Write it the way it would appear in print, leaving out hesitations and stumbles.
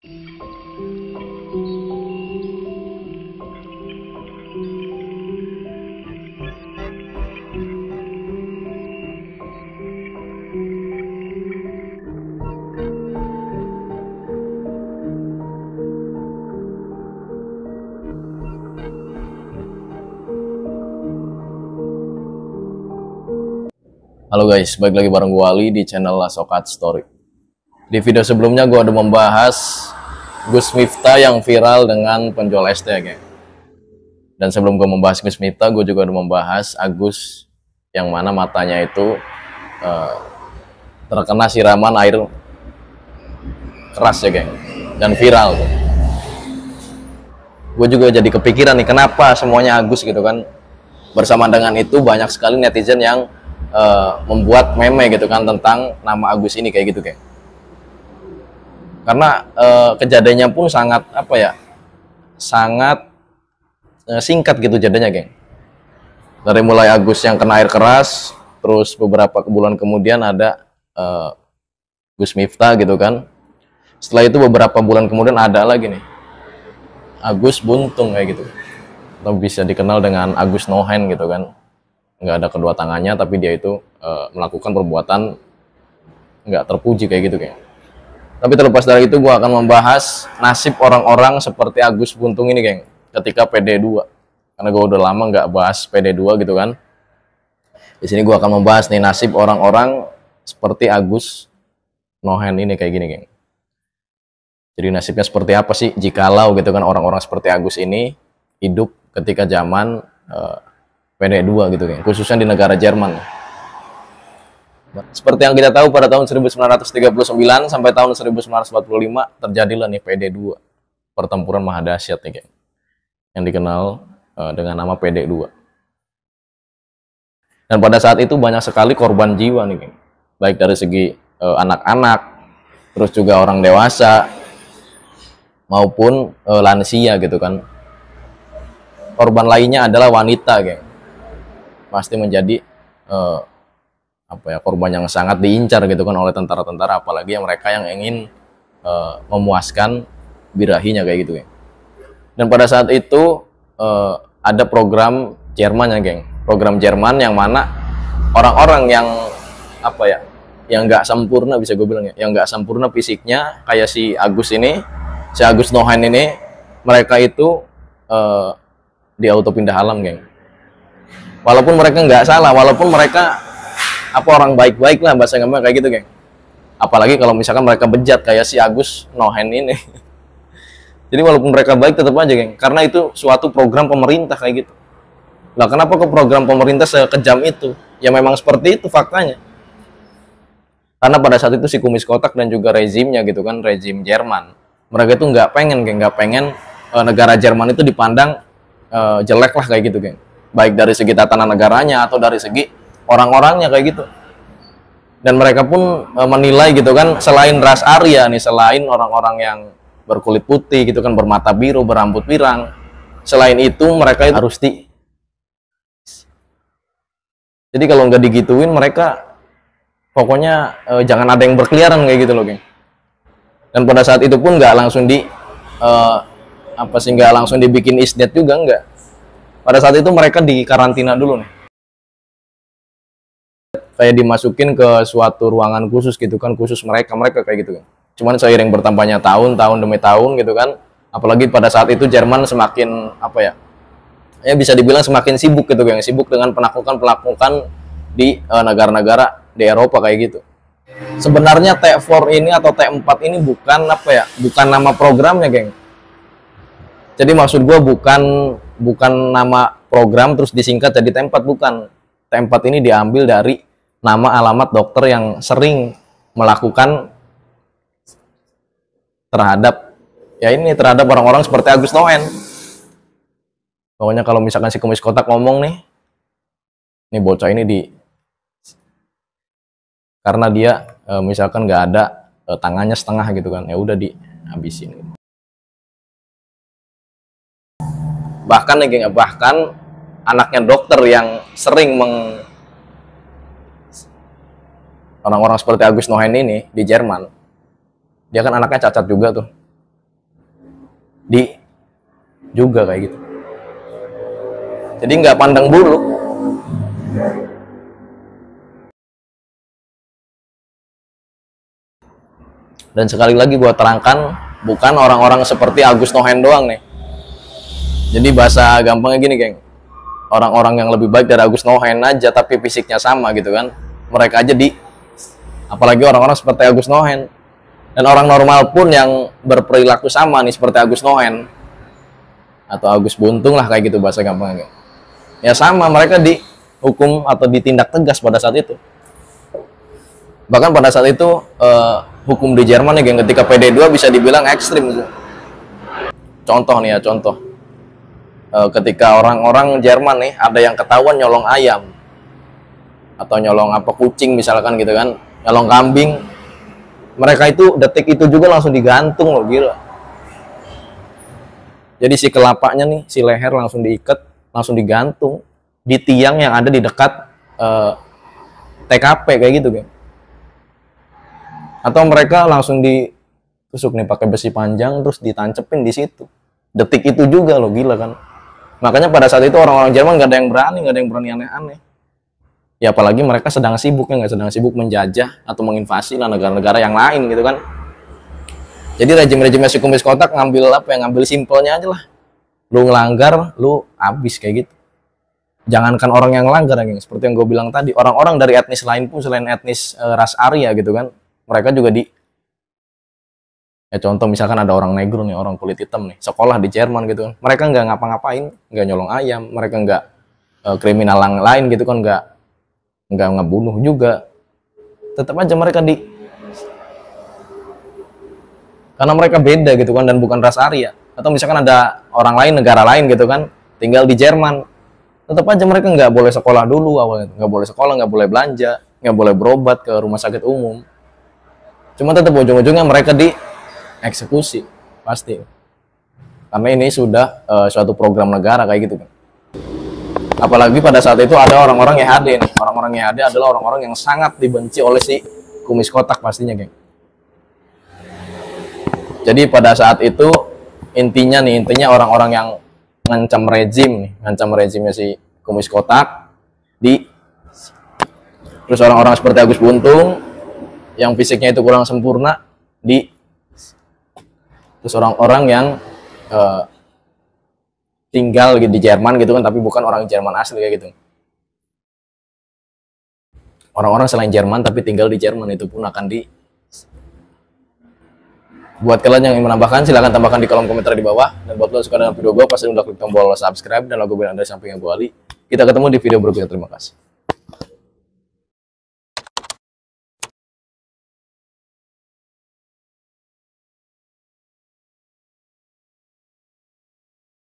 Halo guys, balik lagi bareng gue Ali di channel Lasokat Story. Di video sebelumnya gue udah membahas Gus Miftah yang viral dengan penjual es teh, geng. Dan sebelum gue membahas Gus Miftah, gue juga udah membahas Agus yang mana matanya itu terkena siraman air keras ya, geng. Dan viral. Gue juga jadi kepikiran nih, kenapa semuanya Agus gitu kan. Bersama dengan itu banyak sekali netizen yang membuat meme gitu kan tentang nama Agus ini kayak gitu, kayak karena kejadiannya pun sangat sangat singkat gitu jadinya, geng. Dari mulai Agus yang kena air keras, terus beberapa bulan kemudian ada Gus Miftah gitu kan. Setelah itu beberapa bulan kemudian ada lagi nih Agus Buntung kayak gitu, atau bisa dikenal dengan Agus No Hand gitu kan. Nggak ada kedua tangannya, tapi dia itu melakukan perbuatan nggak terpuji kayak gitu, kayak. Tapi terlepas dari itu, gue akan membahas nasib orang-orang seperti Agus Buntung ini, geng, ketika PD2. Karena gue udah lama nggak bahas PD2 gitu kan. Di sini gue akan membahas nih nasib orang-orang seperti Agus No Hand ini kayak gini, geng. Jadi nasibnya seperti apa sih jikalau gitu kan orang-orang seperti Agus ini hidup ketika zaman PD2 gitu, kan, khususnya di negara Jerman. Seperti yang kita tahu, pada tahun 1939 sampai tahun 1945 terjadilah nih PD2, pertempuran mahadahsyat nih, kan, yang dikenal dengan nama PD2. Dan pada saat itu banyak sekali korban jiwa nih, kan, baik dari segi anak-anak, terus juga orang dewasa maupun lansia gitu kan. Korban lainnya adalah wanita, geng. Pasti menjadi korban yang sangat diincar gitu kan oleh tentara-tentara, apalagi yang mereka yang ingin memuaskan birahinya kayak gitu, geng. Dan pada saat itu ada program Jerman ya, geng. Program Jerman yang mana orang-orang yang yang nggak sempurna, bisa gue bilang ya, yang nggak sempurna fisiknya kayak si Agus ini, si Agus No Hand ini, mereka itu di auto pindah alam, geng. Walaupun mereka nggak salah, walaupun mereka orang baik-baik lah, bahasa gampang kayak gitu, geng. Apalagi kalau misalkan mereka bejat kayak si Agus No Hand ini. Jadi walaupun mereka baik tetap aja, geng, karena itu suatu program pemerintah kayak gitu. Nah, kenapa ke program pemerintah sekejam itu? Ya memang seperti itu faktanya. Karena pada saat itu si kumis kotak dan juga rezimnya gitu kan, rezim Jerman, mereka itu nggak pengen, geng, nggak pengen negara Jerman itu dipandang jelek lah kayak gitu, geng. Baik dari segi tatanan negaranya atau dari segi orang-orangnya kayak gitu. Dan mereka pun menilai gitu kan, selain ras Arya nih, selain orang-orang yang berkulit putih gitu kan, bermata biru, berambut pirang, selain itu mereka itu harus jadi kalau nggak digituin mereka pokoknya jangan ada yang berkeliaran kayak gitu loh, geng. Dan pada saat itu pun nggak langsung nggak langsung dibikin isdet juga, nggak. Pada saat itu mereka dikarantina dulu nih, kayak dimasukin ke suatu ruangan khusus gitu kan, khusus mereka kayak gitu kan. Cuman seiring bertambahnya tahun demi tahun gitu kan, apalagi pada saat itu Jerman semakin ya bisa dibilang semakin sibuk gitu kan, sibuk dengan penaklukan di negara-negara di Eropa kayak gitu. Sebenarnya T4 ini atau T4 ini bukan bukan nama programnya, geng. Jadi maksud gue bukan nama program terus disingkat jadi T4, bukan. T4 ini diambil dari nama alamat dokter yang sering melakukan terhadap orang-orang seperti Agus No Hand. Pokoknya kalau misalkan si kumis kotak ngomong nih bocah ini karena dia misalkan nggak ada tangannya setengah gitu kan, ya udah dihabisin. Bahkan anaknya dokter yang sering orang-orang seperti Agus No Hand ini di Jerman, dia kan anaknya cacat juga tuh. di juga kayak gitu. Jadi nggak pandang bulu. Dan sekali lagi gua terangkan, bukan orang-orang seperti Agus Nohen doang nih. Jadi bahasa gampangnya gini, geng. Orang-orang yang lebih baik dari Agus Nohen aja tapi fisiknya sama gitu kan. Mereka aja apalagi orang-orang seperti Agus Nohen. Dan orang normal pun yang berperilaku sama nih seperti Agus Nohen atau Agus Buntung lah kayak gitu bahasa gampangnya. Ya sama, mereka dihukum atau ditindak tegas pada saat itu. Bahkan pada saat itu hukum di Jerman ya, ketika PD2 bisa dibilang ekstrim. Contoh nih ya, contoh. Ketika orang-orang Jerman nih ada yang ketahuan nyolong ayam atau nyolong kucing misalkan gitu kan, nyolong kambing, mereka itu detik itu juga langsung digantung loh, gila. Jadi si kelapanya nih, si leher langsung diikat, langsung digantung di tiang yang ada di dekat TKP kayak gitu, geng. Atau mereka langsung ditusuk nih pakai besi panjang terus ditancepin di situ. Detik itu juga loh, gila kan. Makanya pada saat itu orang-orang Jerman nggak ada yang berani aneh-aneh. Ya apalagi mereka sedang sibuk menjajah atau menginvasi lah negara-negara yang lain gitu kan. Jadi rejim-rejim si kumis kotak ngambil simpelnya aja lah. Lu ngelanggar, lu habis kayak gitu. Jangankan orang yang ngelanggar, yang seperti yang gue bilang tadi, orang-orang dari etnis lain pun selain etnis ras Arya gitu kan, mereka juga ya contoh misalkan ada orang negro nih, orang kulit hitam nih, sekolah di Jerman gitu kan, mereka nggak ngapa-ngapain, nggak nyolong ayam, mereka nggak kriminal lain gitu kan, nggak ngebunuh juga, tetap aja mereka karena mereka beda gitu kan dan bukan ras Arya. Atau misalkan ada orang lain, negara lain gitu kan, tinggal di Jerman, tetap aja mereka nggak boleh sekolah dulu awalnya, nggak boleh sekolah, nggak boleh belanja, nggak boleh berobat ke rumah sakit umum. Cuma tetap ujung-ujungnya mereka dieksekusi pasti, karena ini sudah suatu program negara kayak gitu kan. Apalagi pada saat itu ada orang-orang YHD nih. Orang-orang YHD adalah orang-orang yang sangat dibenci oleh si kumis kotak pastinya, geng. Jadi pada saat itu intinya orang-orang yang ngancam rejimnya si kumis kotak terus orang-orang seperti Agus Buntung yang fisiknya itu kurang sempurna terus orang-orang yang tinggal di Jerman gitu kan tapi bukan orang Jerman asli kayak gitu. Orang-orang selain Jerman tapi tinggal di Jerman itu pun akan buat kalian yang ingin menambahkan, silahkan tambahkan di kolom komentar di bawah. Dan buat kalian suka dengan video gue, pasti udah klik tombol subscribe dan logo bel dari sampingnya gue Ali. Kita ketemu di video berikutnya. Terima kasih.